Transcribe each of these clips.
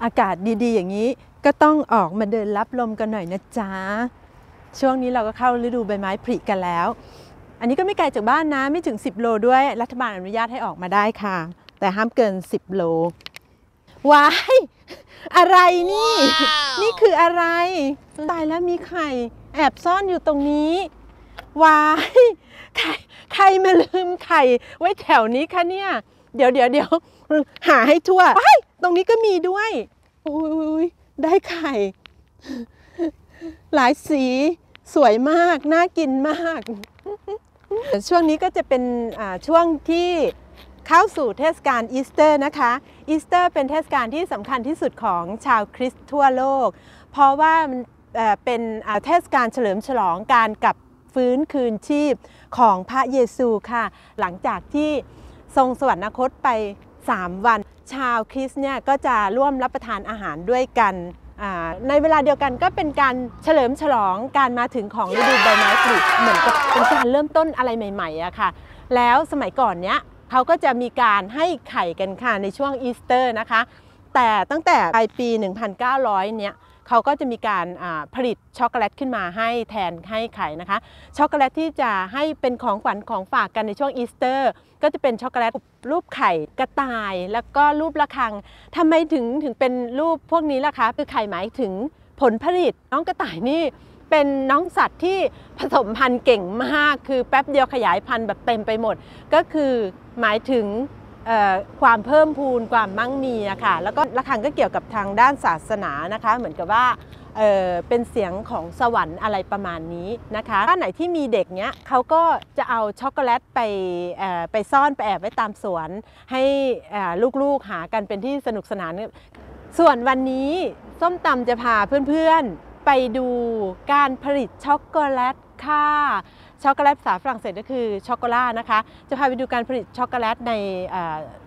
อากาศดีๆอย่างนี้ก็ต้องออกมาเดินรับลมกันหน่อยนะจ๊ะช่วงนี้เราก็เข้าฤดูใบไม้ผลิกันแล้วอันนี้ก็ไม่ไกลจากบ้านนะไม่ถึง10 โลด้วยรัฐบาลอนุญาตให้ออกมาได้ค่ะแต่ห้ามเกิน10 โลว้ายอะไรนี่ นี่คืออะไรตายแล้วมีไข่แอบซ่อนอยู่ตรงนี้ว้ายใครมาลืมไข่ไว้แถวนี้คะเนี่ยเดี๋ยวหาให้ทั่วว้ายตรงนี้ก็มีด้วยอุ้ยได้ไข่หลายสีสวยมากน่ากินมากช่วงนี้ก็จะเป็นช่วงที่เข้าสู่เทศกาลอีสเตอร์นะคะอีสเตอร์เป็นเทศกาลที่สำคัญที่สุดของชาวคริสต์ทั่วโลกเพราะว่ามันเป็นเทศกาลเฉลิมฉลองการกลับฟื้นคืนชีพของพระเยซูค่ะหลังจากที่ทรงสวรรคตไป3 วันชาวคริสต์เนี่ยก็จะร่วมรับประทานอาหารด้วยกันในเวลาเดียวกันก็เป็นการเฉลิมฉลองการมาถึงของฤดูใบไม้ผลิเหมือนกับเป็นการเริ่มต้นอะไรใหม่ๆอะค่ะแล้วสมัยก่อนเนี้ยเขาก็จะมีการให้ไข่กันค่ะในช่วงอีสเตอร์นะคะแต่ตั้งแต่ปลายปี 1900 เนี้ยเขาก็จะมีการผลิตช็อกโกแลตขึ้นมาให้แทนให้ไข่นะคะช็อกโกแลตที่จะให้เป็นของขวัญของฝากกันในช่วงอีสเตอร์ก็จะเป็นช็อกโกแลตรูปไข่กระต่ายแล้วก็รูประฆังทำไมถึงเป็นรูปพวกนี้ล่ะคะคือไข่หมายถึงผลผลิตน้องกระต่ายนี่เป็นน้องสัตว์ที่ผสมพันธุ์เก่งมากคือแป๊บเดียวขยายพันธุ์แบบเต็มไปหมดก็คือหมายถึงความเพิ่มพูนความมั่งมีอะค่ะแล้วก็ระฆังก็เกี่ยวกับทางด้านศาสนานะคะเหมือนกับว่าเป็นเสียงของสวรรค์อะไรประมาณนี้นะคะบ้านไหนที่มีเด็กเนี้ยเขาก็จะเอาช็อกโกแลตไปซ่อนไปแอบไว้ตามสวนให้ลูกๆหากันเป็นที่สนุกสนานส่วนวันนี้ส้มตำจะพาเพื่อนๆไปดูการผลิตช็อกโกแลตค่ะช็อกโกแลตภาษาฝรั่งเศสก็คือช็อกโกแลตนะคะจะพาไปดูการผลิตช็อกโกแลตใน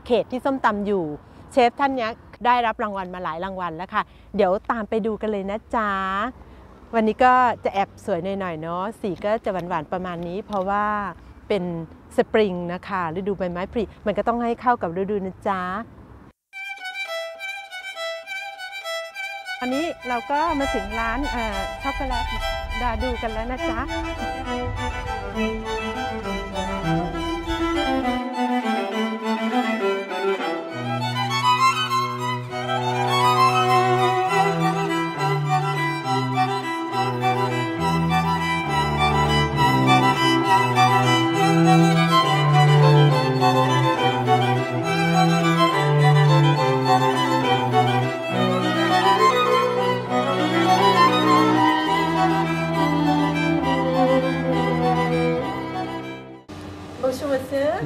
เขตที่ส้มตำอยู่เชฟท่านนี้ได้รับรางวัลมาหลายรางวัลแล้วค่ะเดี๋ยวตามไปดูกันเลยนะจ๊ะวันนี้ก็จะแอบสวยหน่อยๆเนาะสีก็จะหวานๆประมาณนี้เพราะว่าเป็นสปริงนะคะฤดูใบไม้ผลิมันก็ต้องให้เข้ากับฤดูนะจ๊ะอันนี้เราก็มาถึงร้านช็อกโกแลตดูกันแล้วนะจ๊ะ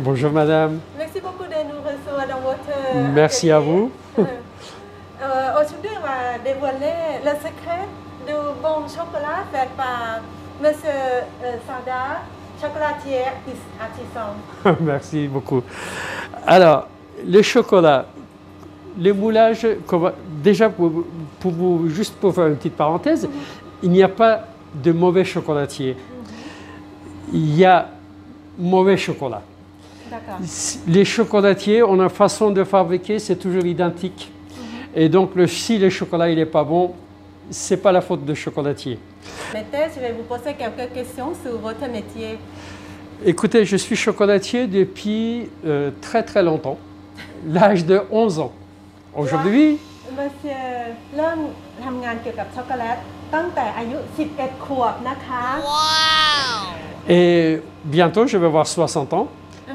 Bonjour madame. Merci beaucoup de nous recevoir dans votre Merci à vous. Aujourd'hui, on va dévoiler le secret du bon chocolat fait par Monsieur Sada, chocolatier artisan. Merci beaucoup. Alors, le chocolat, le moulage, déjà juste pour faire une petite parenthèse, il n'y a pas de mauvais chocolatier. Il y a mauvais chocolat. Les chocolatiers, on a une façon de fabriquer, c'est toujours identique. Et donc, si le chocolat il n'est pas bon, ce n'est pas la faute du chocolatier. Maintenant, je vais vous poser quelques questions sur votre métier. Écoutez, je suis chocolatier depuis très très longtemps, l'âge de 11 ans. Aujourd'hui... Monsieur เริ่มทำงานเกี่ยวกับช็อกโกแลตตั้งแต่อายุ11 ขวบนะคะ Et bientôt, je vais avoir 60 ans.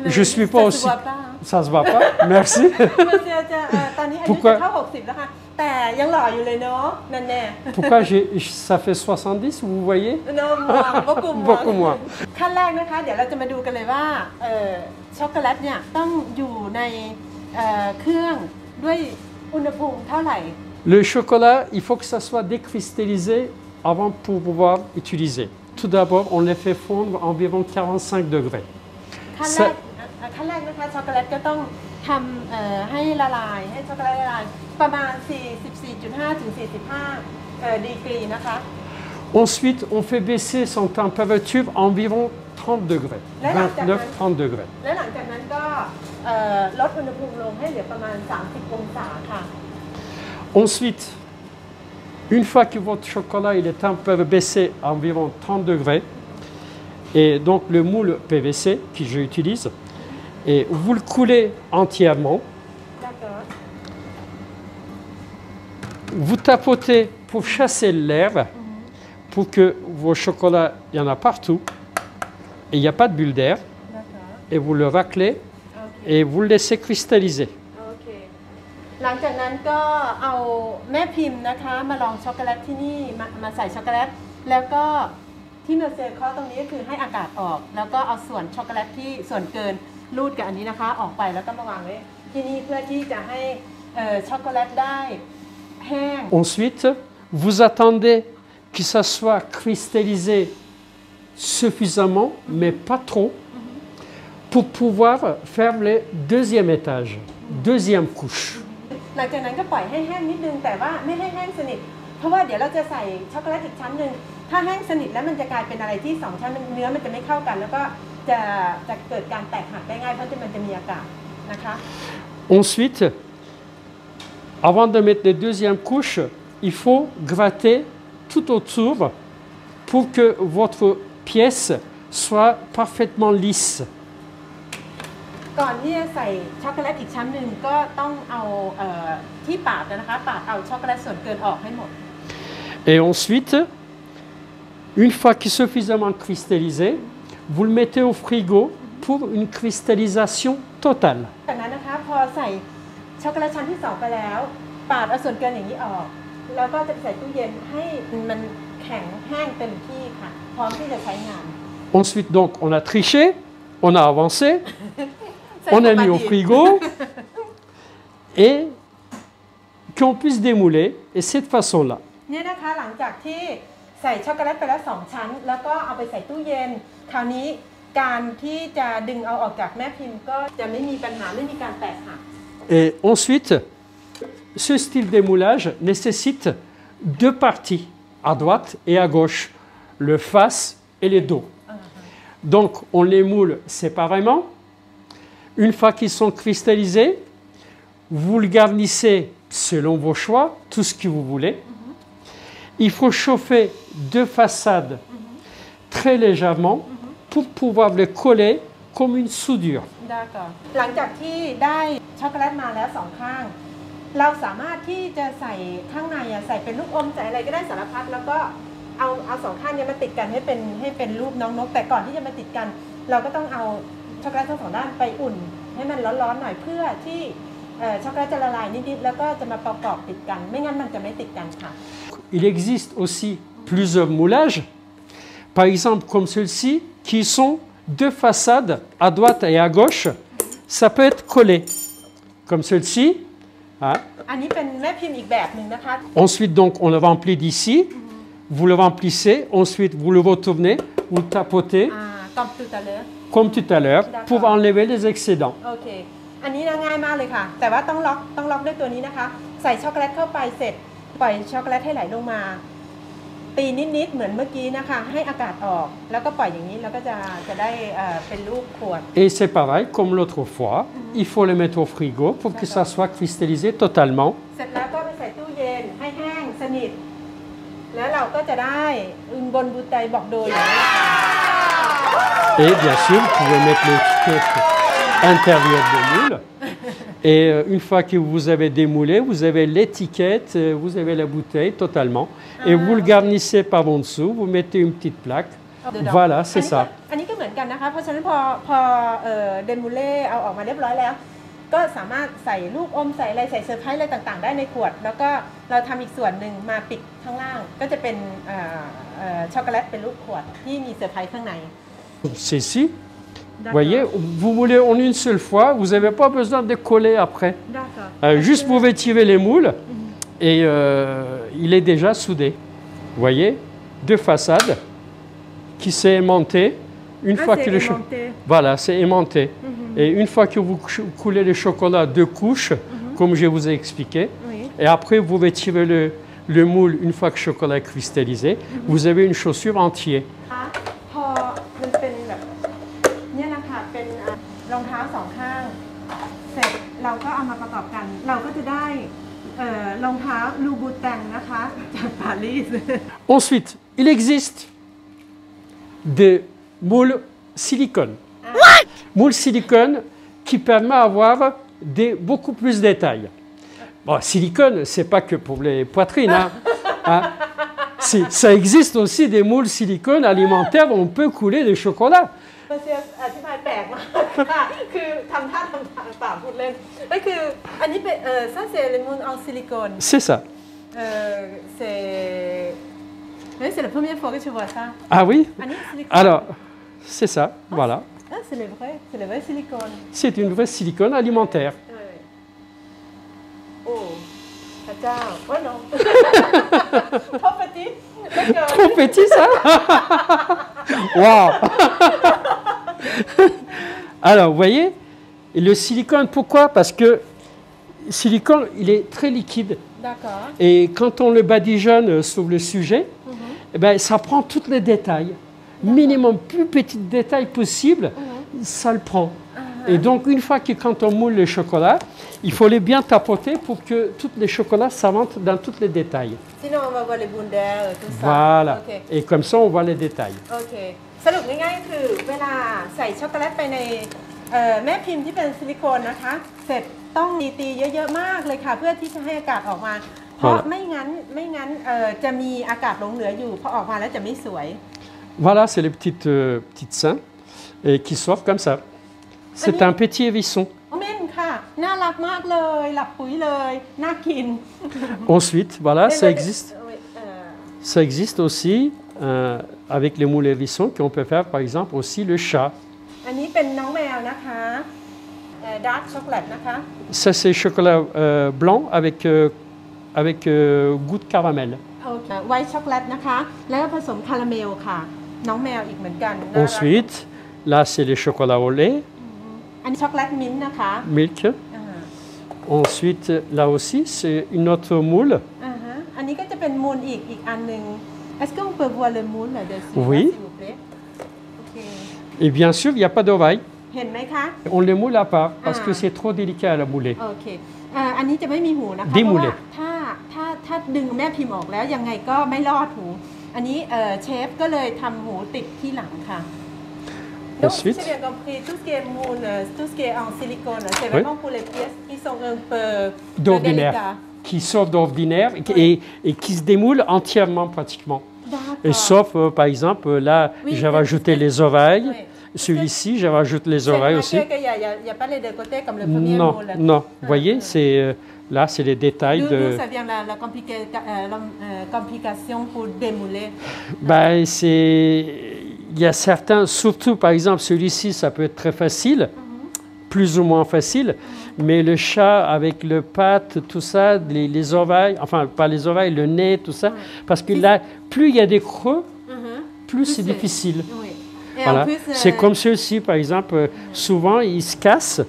Je suis pas aussi... Ça se voit pas. Merci. Pourquoi Pourquoi ça fait 70, vous voyez? Non, beaucoup moins. Beaucoup moins. ขั้นแรกนะคะเดี๋ยวเราจะมาดูกันเลยว่าช็อกโกแลตเนี่ยต้องอยู่ในเครื่องด้วยอุณหภูมิเท่าไหร่ Le chocolat, il faut que ça soit décristallisé avant pour pouvoir utiliser. Tout d'abord, on les fait fondre à environ 45 degrés. ขั้นแรกนะคะช็อกโกแลตก็ต้องทำให้ละลายให้ช็อกโกแลตละลายประมาณ 44.5 ถึง 45 ดีกรีนะคะ Ensuite, on fait baisser son température à environ 30 degrés, 29-30 degrés. และหลังจากนั้นก็ลดอุณหภูมิลงให้เหลือประมาณ30 องศาค่ะ Ensuite, une fois que votre chocolat il est un peu baissé à environ 30 degrés, et donc le moule PVC que j'utilise, et vous le coulez entièrement, vous tapotez pour chasser l'air, pour que vos chocolats, il y en a partout, et il n'y a pas de bulle d'air, et vous le raclez et vous le laissez cristalliser. โอเคหลังจากนั้นก็เอาแม่พิมพ์นะคะมาลองช็อกโกแลตที่นี่มาใส่ช็อกโกแลตแล้วก็ที่เมลเซอร์ข้อตรงนี้ก็คือให้อากาศออกแล้วก็เอาส่วนช็อกโกแลตที่ส่วนเกินรูดกับอันนี้นะคะออกไปแล้วก็มาวางไว้ที่นี่เพื่อที่จะให้ช็อกโกแลตได้แห้ง Ensuite, vous attendez que ça soit cristallisé suffisamment, mais pas trop, pour pouvoir faire le deuxième étage, deuxième couche. หลังจากนั้นก็ปล่อยให้แห้งนิดนึงแต่ว่าไม่ให้แห้งสนิทเพราะว่าเดี๋ยวเราจะใส่ช็อกโกแลตอีกชั้นหนึ่งถ้าแห้งสนิทแล้วมันจะกลายเป็นอะไรที่2ชั้นเนื้อมันจะไม่เข้ากันแล้วก็จะเกิดการแตกหักได้ง่ายเพราะมันจะมีอากาศนะคะ Ensuite, avant de mettre les deuxièmes couches, il faut gratter tout autour pour que votre pièce soit parfaitement lisse. ก่อนที่จะใส่ช็อกโกแลตอีกชั้นหนึ่งก็ต้องเอาที่ปาดนะคะปาดเอาช็อกโกแลตส่วนเกินออกให้หมด Et ensuite, une fois qu'il est suffisamment cristallisé, vous le mettez au frigo pour une cristallisation totale. จากนั้นนะคะพอใส่ช็อกโกแลตชั้นที่2ไปแล้วปาดเอาส่วนเกินอย่างนี้ออกแล้วก็จะใส่ตู้เย็นให้มันแข็งแห้งเต็มที่ค่ะพร้อมที่จะใช้งาน Ensuite, donc, on a triché, on a avancé, on a mis au frigo et qu'on puisse démouler. Et cette façon-là. เนี่ยนะคะหลังจากที่ใส่ช็อกโกแลตไปแล้ว2ชั้นแล้วก็เอาไปใส่ตู้เย็นคราวนี้การที่จะดึงเอาออกจากแม่พิมพ์ก็จะไม่มีปัญหาไม่มีการแตกหัก Et ensuite, ce style d'émoulage nécessite deux parties, à droite et à gauche, le face et le dos. Donc, on les moule séparément. Une fois qu'ils sont cristallisés, vous le garnissez selon vos choix, tout ce que vous voulez. Il faut chauffer deux façades très légèrement pour pouvoir les coller comme une soudure. ได้ก่อนหลังจากที่ได้ช็อกโกแลตมาแล้ว2ข้างเราสามารถที่จะใส่ข้างในใส่เป็นลูกอมใส่อะไรก็ได้สารพัดแล้วก็เอา2ข้างนี้มาติดกันให้เป็นรูปน้องนกแต่ก่อนที่จะมาติดกันเราก็ต้องเอาช็อกโกแลตทั้ง2ด้านไปอุ่นให้มันร้อนๆหน่อยเพื่อที่ช็อกโกแลตจะละลายนิดๆแล้วก็จะมาประกอบติดกันไม่งั้นมันจะไม่ติดกันค่ะ Il existe aussi plusieurs moulages, par exemple comme ceux-ci, qui sont deux façades à droite et à gauche. Ça peut être collé, comme celle-ci. Hein. อันนี้เป็นแม่พิมพ์อีกแบบหนึ่งนะคะ Ensuite, donc, on le remplit d'ici. Vous le remplissez. Ensuite, vous le retournez. Vous le tapotez, กอมพิวเตอร์เลย comme tout à l'heure, pour enlever les excédents. โอเคอันนี้ง่ายมากเลยค่ะแต่ว่าต้องล็อกด้วยตัวนี้นะคะใส่ช็อกโกแลตเข้าไปเสร็จปล่อยช็อกโกแลตให้ไหลลงมาตีนิดๆเหมือนเมื่อกี้นะคะให้อากาศออกแล้วก็ปล่อยอย่างนี้แล้วก็จะได้เป็นรูปขวด Et c'est pareil, comme l'autre fois. Il faut le mettre au frigo pour que ça soit cristallisé totalement. เสร็จแล้วก็ไปใส่ตู้เย็นให้แห้งสนิทแล้วเราก็จะได้บนบูไตบอกโดยอย่างนี้ค่ะ Et bien sûr, vous pouvez mettre l'étiquette intérieure de moule. Et une fois que vous avez démoulé, vous avez l'étiquette, vous avez la bouteille totalement. Et vous le garnissez par en dessous, vous mettez une petite plaque. Voilà, c'est ça. อันนี้ก็เหมือนกันนะคะเพราะฉะนั้นพอเดมูเล่เอาออกมาเรียบร้อยแล้วก็สามารถใส่ลูกอมใส่อะไรใส่เซอร์ไพรส์อะไรต่างๆได้ในขวดแล้วก็เราทำอีกส่วนหนึ่งมาปิดข้างล่างก็จะเป็นช็อกโกแลตเป็นรูปขวดที่มีเซอร์ไพรส์ข้างใน C'est ici. Vous voyez, vous moulez en une seule fois, vous n'avez pas besoin de coller après. Juste vous étirez les moules et il est déjà soudé. Vous voyez, deux façades qui s'est aimanté. Une fois que voilà, c'est aimanté. Et une fois que vous coulez le chocolat deux couches, comme je vous ai expliqué, et après vous retirez le moule une fois que le chocolat est cristallisé, vous avez une chaussure entière. พอมันเป็นแบบเนี่ยนะคะเป็นรองเท้า2ข้างเสร็จเราก็เอามาประกอบกันเราก็จะได้ร รองเท้าลูบูแตงนะคะจากปารีส Ensuite, il existe des moules silicone. Moule silicone qui permet d'avoir beaucoup plus de détails. Bon, silicone, c'est pas que pour les poitrines. Hein. Ça existe aussi des moules silicone alimentaires où on peut couler des chocolats. มาเซียอธิบายแปลกมากค่ะคือทำท่าทำทางเปล่าพูดเล่นก็คืออันนี้เป็นça c'est le moule en silicone C'est ça. c'est la première fois que tu vois ça. Ah oui? อันนี้ซิลิโคน Alors, c'est ça, voilà. Ah, c'est le vrai silicone. C'est une vraie silicone alimentaire. โอ้พระเจ้าโอ้ยน้องพ่อปฏิไม่เกิน Trop petit ça? Waouh! Alors, vous voyez, le silicone, pourquoi? Parce que le silicone, il est très liquide. D'accord. Et quand on le badigeonne sur le sujet, eh ben, ça prend tous les détails. Minimum, plus petit détail possible, ça le prend. Et donc, une fois que quand on moule le chocolat, il faut les bien tapoter pour que tous les chocolats s'aventent dans tous les détails. Sinon, on va voir les bundelles, tout ça. Voilà. Okay. Et comme ça, on voit les détails. โอเคสรุปง่ายๆคือเวลาใส่ช็อกโกแลตไปในแม่พิมพ์ที่เป็นซิลิโคนนะคะเสร็จต้องตีเยอะๆมากเลยค่ะเพื่อที่จะให้อากาศออกมาเพราะไม่งั้นจะมีอากาศหลงเหลืออยู่พอออกมาแล้วจะไม่สวย Voilà, c'est les petites seins qui s'ouvrent comme ça. C'est un petit hérisson. เม่นค่ะน่ารักมากเลยหลับปุ๋ยเลยน่ากิน Ensuite, voilà, ça existe aussi avec les moules hérissons qu'on peut faire par exemple aussi le chat. อันนี้เป็นน้องแมวนะคะดาร์กช็อกโกแลตนะคะ Ça c'est chocolat blanc avec goût de caramel. ไวท์ช็อกโกแลตนะคะแล้วก็ผสมคาราเมลค่ะน้องแมวอีกเหมือนกัน Ensuite, là c'est les chocolats au lait. อันนี้ช็อกโกแลตมิ้นท์นะคะ Milk. Ensuite, là aussi c'est une autre moule. อันนี้ก็จะเป็นมูลอีกอันหนึ่ง Est-ce qu'on peut voir le moule dessus Oui. s'il vous plaît? Ok. Et bien sûr, il n'y a pas d'oreille. เห็นไหมคะ On les moule à part parce que c'est trop délicat à la mouler. โอเคอันนี้จะไม่มีหูนะคะเพ Démoulé. ราะว่าถ้าดึงแม่พิมพ์ออกแล้วยังไงก็ไม่รอดหู อันนี้เชฟก็เลยทำหูติดที่หลังค่ะ Donc, si Ensuite. j'ai bien compris, tout ce qui est moule, tout ce qui est en silicone, c'est vraiment pour les pièces qui sont un peu D'ordinaire. délicates. Qui sortent d'ordinaire et qui se démoulent entièrement pratiquement. Et D'accord. sauf, par exemple, là, Oui, j'ai rajouté les oreilles. Oui. Celui-ci, j'ai rajouté les oreilles aussi. Il n'y a pas les deux côtés comme le premier Non, moule. non. Vous voyez, c'est là, c'est les détails D'où de. ça vient la complication pour démouler. Ben, il y a certains, surtout par exemple celui-ci, ça peut être très facile, plus ou moins facile, mais le chat avec le patte, tout ça, les oreilles, enfin pas les oreilles, le nez, tout ça, parce que là, plus il y a des creux, plus c'est difficile. Oui. Et Voilà. en plus, C'est comme ceux-ci, par exemple, souvent ils se cassent,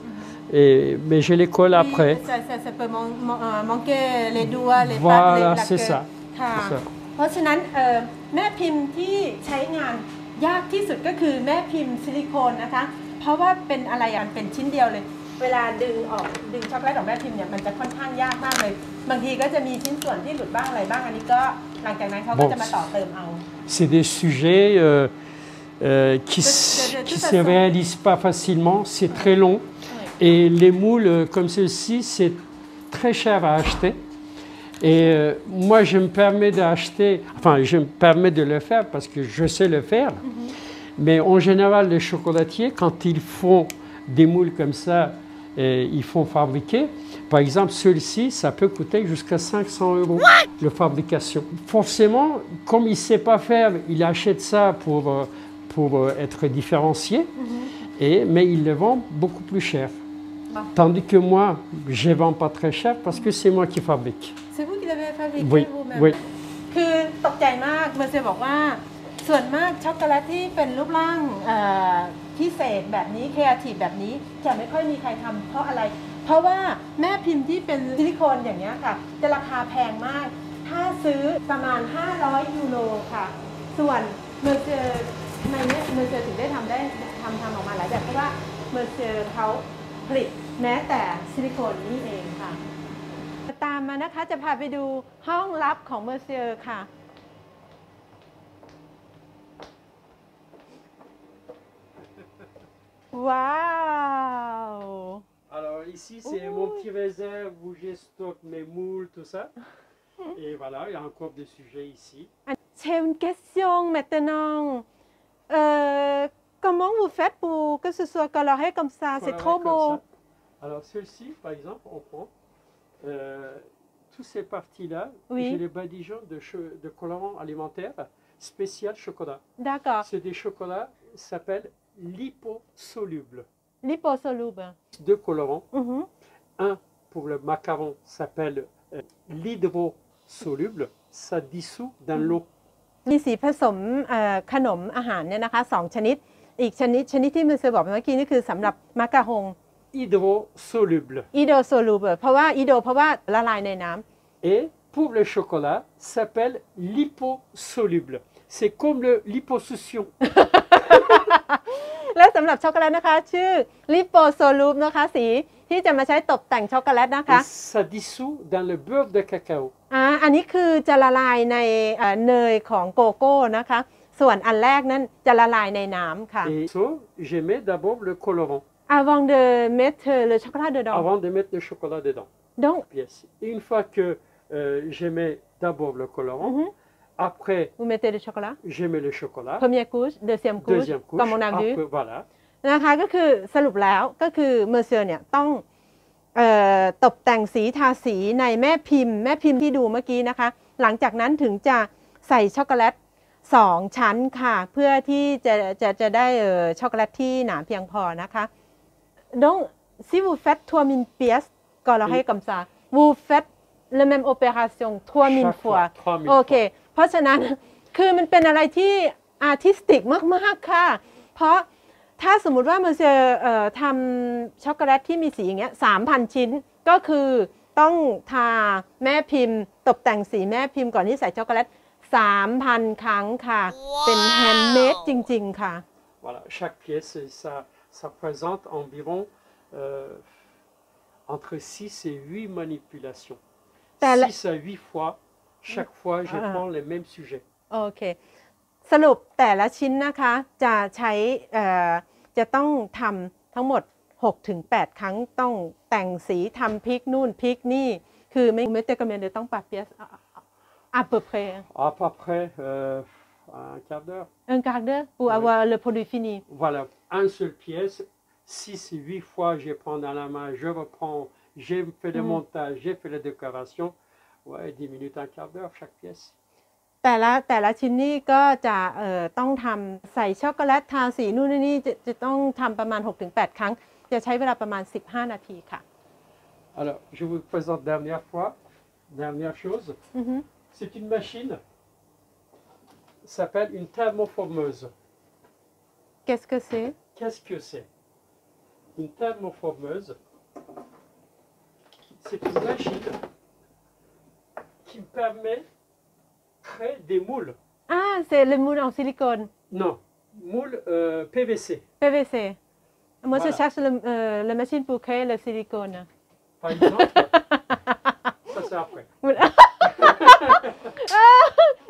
mais je les colle après. Ça peut manquer les doigts, les pattes, Voilà, la c'est queue. ça. ค่ะ C'est ça. เพราะฉะนั้นแม่พิมพ์ที่ใช้งานยากที่สุดก็คือแม่พิมพ์ซิลิโคนนะคะ เพราะว่าเป็นอะไรเป็นชิ้นเดียวเลย เวลาดึงช็อกโกแลตออกแม่พิมพ์เนี่ยมันจะค่อนข้างยากมากเลย บางทีก็จะมีชิ้นส่วนที่หลุดบ้างอะไรบ้างอันนี้ก็หลังจากนั้นเขาก็จะมาต่อเติมเอา C'est des sujets qui ne se réalisent pas facilement, c'est très long. Et les moules comme ceux-ci, c'est très cher à acheter. Et moi, je me permets d'acheter, enfin, je me permets de le faire parce que je sais le faire. Mais en général, les chocolatiers, quand ils font des moules comme ça, ils font fabriquer. Par exemple, celui-ci, ça peut coûter jusqu'à 500 € la fabrication. Forcément, comme il ne sait pas faire, il achète ça pour être différencié, mais il le vend beaucoup plus cher. Tandis que moi, je ne vends pas très cher parce que c'est moi qui fabrique. C'est vous qui l'avez fabriqué Oui, vous-même? oui. คือตกใจมากเมอร์เซียบอกว่าส่วนมากช็อกโกแลตที่เป็นรูปร่างพิเศษแบบนี้ครีเอทีฟแบบนี้จะไม่ค่อยมีใครทำเพราะอะไร เพราะว่าแม่พิมพ์ที่เป็นซิลิโคนอย่างนี้ยค่ะจะราคาแพงมาก ถ้าซื้อประมาณ500 ยูโรค่ะ ส่วนเมอร์เซียทำไมเนี่ยเมอร์เซียถึงได้ทำออกมาหลายแบบเพราะว่าเมอร์เซียเขาผลิตแม้แต่ซิลิโคนนี่เองค่ะตา ามมานะคะจะพาไปดูห้องลับของเมอร์เซียร์ค่ะ ว้าว Alors ici, c'est mon petit réserve où je stocke mes moules, tout ça. Et voilà, il y a encore des sujets ici. C'est une question maintenant. Comment vous faites pour que ce soit coloré comme ça? C'est Coloré trop comme beau. ça. Alors celle-ci, par exemple, on prend toutes ces parties-là. Oui. J'ai les badigeons de colorants alimentaires spécial chocolat. D'accord. C'est des chocolats qui s'appellent liposolubles. Liposoluble. Deux colorants. Mhm. Un pour le macaron s'appelle l'hydrosoluble. Ça dissout dans l'eau. มีสีผสมขนมอาหารเนี่ยนะคะ2ชนิด อีกชนิดที่มือเซอร์บอกไปเมื่อกี้นี่คือสำหรับมากะฮง Hydrosoluble. อีโดโซลูเบเพราะว่าอีโดเพราะว่าละลายในน้ำ Et pour le chocolat, s'appelle liposoluble. C'est comme le liposuction. และสำหรับช็อกโกแลตนะคะชื่อลิโปโซลูปนะคะสีที่จะมาใช้ตกแต่งช็อกโกแลตนะคะ Et ça dissout dans le beurre de cacao. อันนี้คือจะละลายในเนยของโกโก้นะคะส่วนอันแรกนั้นจะละลายในน้ำค่ะ Et ça, je mets d'abord le colorant Avant de mettre le chocolat dedans avant de mettre le chocolat dedans. donc Pièce. Et une fois que je mets d'abord le colorant, après vous mettez le chocolat je mets le chocolat, première couche deuxième couche deuxième couche, comme on a vu après, voilà. นะคะก็คือสรุปแล้วก็คือเมอร์เซอร์เนี่ยต้องตกแต่งสีทาสีในแม่พิมพ์ที่ดูเมื่อกี้นะคะหลังจากนั้นถึงจะใส่ช็อกโกแลต2ชั้นค่ะเพื่อที่จะได้ช็อกโกแลตที่หนาเพียงพอนะคะ donc si vous faites 3000 pièces colorées comme ça vous faites la même opération 3000 Chaque fois 3000 โอเคเพราะฉะนั้นคือมันเป็นอะไรที่อาร์ติสติกมากๆค่ะเพราะถ้าสมมุติว่าเมอร์เซอร์ทำช็อกโกแลตที่มีสีอย่างเงี้ย 3,000 ชิ้นก็คือต้องทาแม่พิมพ์ตกแต่งสีแม่พิมพ์ก่อนที่ใส่ช็อกโกแลต 3,000 ครั้งค่ะ เป็นแฮนด์เมดจริงๆค่ะ Voilà, chaque pièce, ça présente environ entre 6 et 8 manipulations. 6 à 8 fois, chaque fois, je prends les mêmes sujets. โอเคสรุปแต่ละชิ้นนะคะจะใช้จะต้องทำทั้งหมด 6-8 ครั้งต้องแต่งสีทำพริกนู่นพริกนี่คือไม่เตกเมนเดต้องปรับเปียสà peu près À peu près un quart d'heure. un quart d'heure pour avoir le produit fini. Voilà, une seule pièce, 6 et 8 fois, je prends dans la main, je reprends, j'ai fait le montage, j'ai fait la décoration. Ouais, 10 minutes, un quart d'heure chaque pièce. แต่ละชิ้นนี่ก็จะต้องทำใส่ช็อกโกแลตทาสีนู่นนี่จะต้องทำประมาณ 6-8 ครั้งจะใช้เวลาประมาณ15 นาทีค่ะ Alors, je vous présente dernière chose. C'est une machine, s'appelle une thermoformeuse. Qu'est-ce que c'est? Qu'est-ce que c'est? Une thermoformeuse, c'est une machine qui me permet de créer des moules. Ah, c'est le moule en silicone. Non, moule PVC. PVC. Moi, je Voilà. cherche la machine pour créer le silicone. Par exemple, ça c'est après.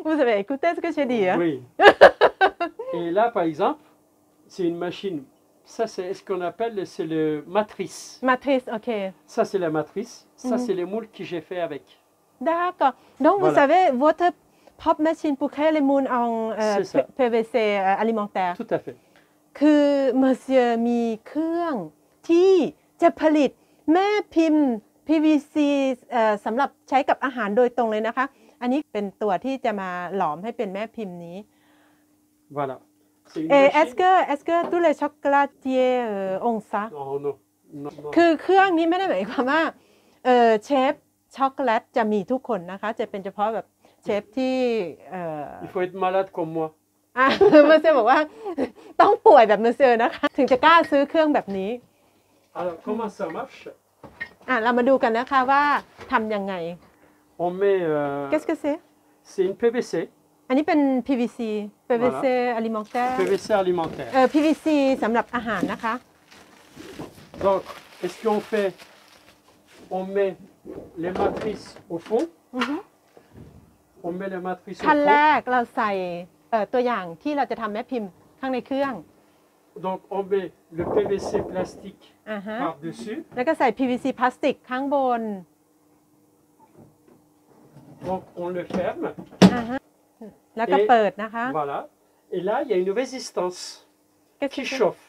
Vous avez écouté ce que j'ai dit, hein? Oui. Et là, par exemple, c'est une machine. Ça, c'est ce qu'on appelle c'est le matrice. Matrice, ok. Ça, c'est la matrice. Ça, c'est les moules que j'ai fait avec. D'accord. Donc, vous Voilà. savez, votre propre machine pour créer les moules en C'est ça. PVC alimentaire. Tout à fait. คือเมอร์เซียมีเครื่องที่จะผลิตแม่พิมพ์ PVC สำหรับใช้กับอาหารโดยตรงเลยนะคะ อันนี้เป็นตัวที่จะมาหลอมให้เป็นแม่พิมพ์นี้ Voilà. C'est une Est-ce que tous les chocolatiers ont ça? Non, non. Non, non. คือเครื่องนี้ไม่ได้หมายความว่าเชฟช็อกโกแลตจะมีทุกคนนะคะ จะเป็นเฉพาะแบบเชฟที่Il faut être malade comme moi. เมอร์เซียบอกว่าต้องป่วยแบบเมอร์เซียนะคะถึงจะกล้าซื้อเครื่องแบบนี้ Alors, comment ça marche? เรามาดูกันนะคะว่าทำยังไง On met. Qu'est-ce que c'est? C'est une PVC. อันนี้เป็น PVC PVC alimentaire PVC alimentaire. PVC สำหรับอาหารนะคะ Donc, qu'est-ce qu'on fait? On met les matrices au fond. On met les matrices au ขั้นแร fond. กเราใส่ตัวอย่างที่เราจะทำแม่พิมพ์ข้างในเครื่อง Donc on met le PVC plastique อ่าฮะ par-dessus. แล้วก็ใส่ PVC พลาสติกข้างบน Donc on le ferme. อ่าฮะแล้วก็เปิดนะคะ Voilà. Et là, il y a une résistance ก็ qui chauffe.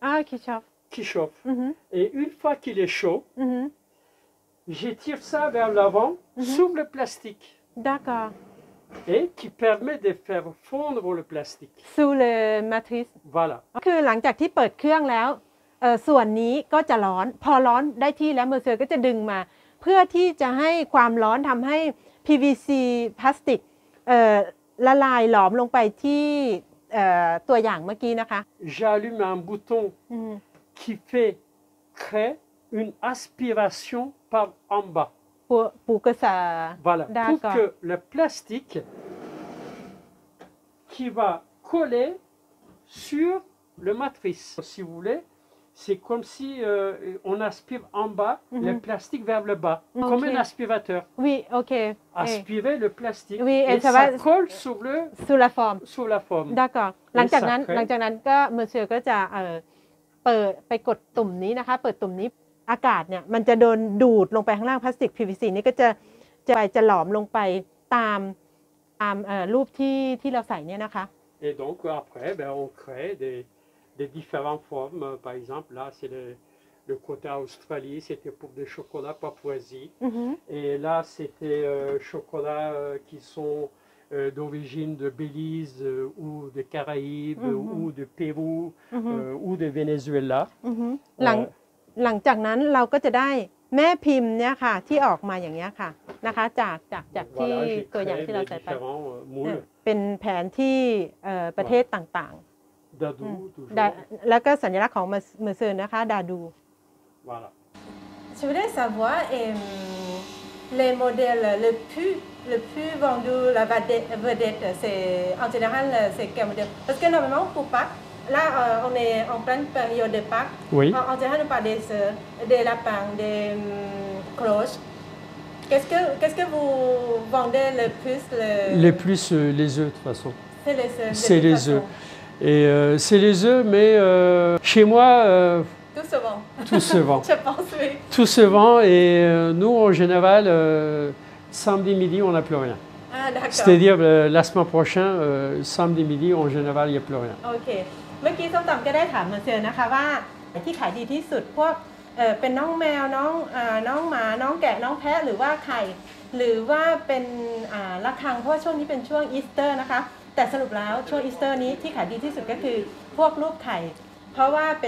อ้าวคิดชอบ Qui chauffe. อือฮึ Et une fois qu'il est chaud, อือฮึ j'étire ça vers l'avant sur le plastique. D'accord Et qui permet de faire fondre le plastique. sous le matrice Voilà. คือหลังจากที่เปิดเครื่องแล้วส่วนนี้ก็จะร้อนพอร้อนได้ที่แล้วเมอร์เซอร์ก็จะดึงมา เพื่อที่จะให้ความร้อนทำให้ PVC พลาสติกละลายหลอมลงไปที่ตัวอย่างเมื่อกี้นะคะ J'allume un bouton อืม qui fait créer une aspiration par en bas. ปูกษา Voilà. Pour D'accord. que le plastique qui va coller sur le matrice. Si vous voulez, c'est comme si on aspire en bas le plastique vers le bas, comme Ok. un aspirateur. วิโอเค Aspirer le plastique Oui, et et ça ça va- colle sur la forme sur la forme. ได้ก่อนหลังจากนั้น sacré หลังจากนั้นก็เมอร์เซอร์ก็จะเปิดไปกดตุ่มนี้นะคะ เปิดตุ่มนี้อากาศเนี่ยมันจะโดนดูดลงไปข้างล่างพลาสติก PVC นี่ก็จะหลอมลงไปตามรูปที่เราใส่เนี่ยนะคะ Et donc après, ben, on crée des différentes formes. Par exemple, là, c'est le côté Australie, c'était pour des chocolats papouasie. อือฮึ Et là, c'était chocolats qui sont d'origine de Belize ou de Caraïbes ou de Pérou ou de Venezuela. อือฮึหลังจากนั้นเราก็จะได้แม่พิมพ์เนี่ยค่ะที่ออกมาอย่างเงี้ยค่ะนะคะจากที่ Voilà, j'ai ตัวอย่าง créé ที่เรา les ใส่ไป différents moules เป็นแผนที่ประเทศต่าง d'Adou, ๆ toujours. แล้วก็สัญลักษณ์ของเมอร์เซอร์นะคะดาดู Voilà. Je voulais savoir les modèles le plus vendus, la vedette, c'est en général c'est quel modèle? Parce que normalement pour Pâques, là on est en pleine période de Pâques. Oui. En général on parle des œufs, des lapins, des cloches. Qu'est-ce que vous vendez le plus Les plus, les œufs de toute façon. C'est les œufs. de C'est toute les façon. œufs. Et c'est les œufs, mais chez moi, Tout se vend. tout se vend. Je pense, oui. Tout se vend et nous, en général, samedi midi, on n'a plus rien. Ah, d'accord. C'est-à-dire, la semaine prochaine, samedi midi, en général, il n'y a plus rien. โอเค เมื่อกี้ส้มตำก็ได้ถามเมอร์เซอร์นะคะว่าที่ขายดีที่สุดพวกเป็นน้องแมวน้องหมาน้องแกะน้องแพะหรือว่าไข่หรือว่าเป็นระฆังเพราะว่าช่วงนี้เป็นช่วงอีสเตอร์นะคะแต่สรุปแล้วช่วงอีสเตอร์นี้ที่ขายดีที่สุดก็คือพวกรูปไข่เพราะว่าเ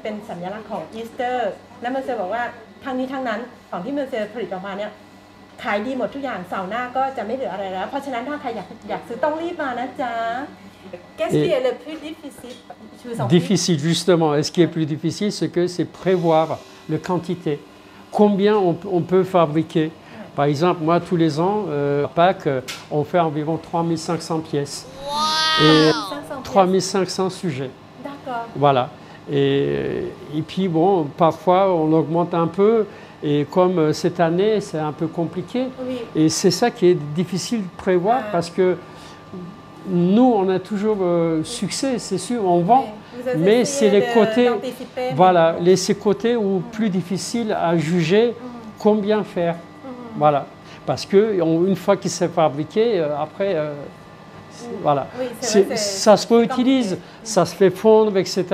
ป็นสัญลักษณ์ของอีสเตอร์และเมอร์เซอร์บอกว่าทั้งนี้ทั้งนั้นของที่เมอร์เซอร์ผลิตออกมาเนี่ยขายดีหมดทุกอย่างเสาร์หน้าก็จะไม่เหลืออะไรแล้วเพราะฉะนั้นถ้าใครอยากซื้อต้องรีบมานะจ๊ะ Qu'est-ce qui est le plus difficile? Je vous en prie. Difficile, justement. Et ce qui est plus difficile, c'est que c'est prévoir la quantité. Combien on peut fabriquer. Par exemple, moi, tous les ans, à Pâques, on fait environ 3500 pièces. Et 3500 sujets. D'accord. Voilà. Et puis, bon, parfois, on augmente un peu. Et comme cette année, c'est un peu compliqué. Oui. Et c'est ça qui est difficile de prévoir parce que nous, on a toujours succès, c'est sûr, on vend. Vous avez Mais c'est essayé les côtés, d'anticiper, voilà, ces côtés où plus difficile à juger combien faire. Voilà. Parce que une fois qu'il s'est fabriqué, après, voilà. Oui, c'est vrai, ça se réutilise, compliqué. ça se fait fondre, etc.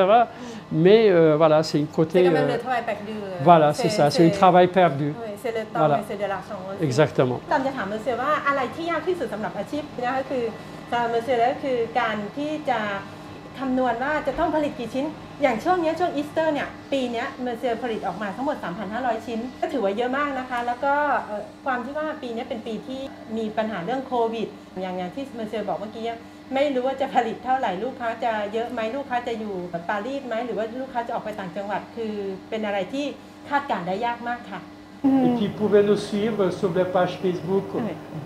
Mais voilà, c'est une C'est côté. quand même le travail perdu. Voilà, c'est ça, c'est un travail perdu. Oui, c'est le temps Voilà. et c'est de l'argent aussi. Exactement. ตอนจะถามเมอร์เซอร์ว่าอะไรที่ยากที่สุดสำหรับอาชีพนี้ก็คือสำหรับเมอร์เซอร์แล้วก็คือการที่จะคำนวณว่าจะต้องผลิตกี่ชิ้น อย่างช่วงนี้ช่วงอีสเตอร์เนี่ยปีนี้เมอร์เซอร์ผลิตออกมาทั้งหมด 3,500 ชิ้น ก็ถือว่าเยอะมากนะคะ แล้วก็ความที่ว่าปีนี้เป็นปีที่มีปัญหาเรื่องโควิดอย่างที่เมอร์เซอร์บอกเมื่อกี้ไม่รู้ว่าจะผลิตเท่าไหร่ลูกค้าจะเยอะไหมลูกค้าจะอยู่ปารีสไหมหรือว่าลูกค้าจะออกไปต่างจังหวัดคือเป็นอะไรที่คาดการณ์ได้ยากมากค่ะ Et puis, vous pouvez nous suivre sur la page Facebook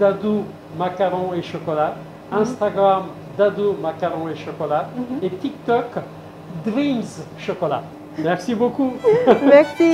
Dadou Macarons et Chocolat, Instagram Dadou Macarons et Chocolat et TikTok Dreams Chocolat. Merci beaucoup. Merci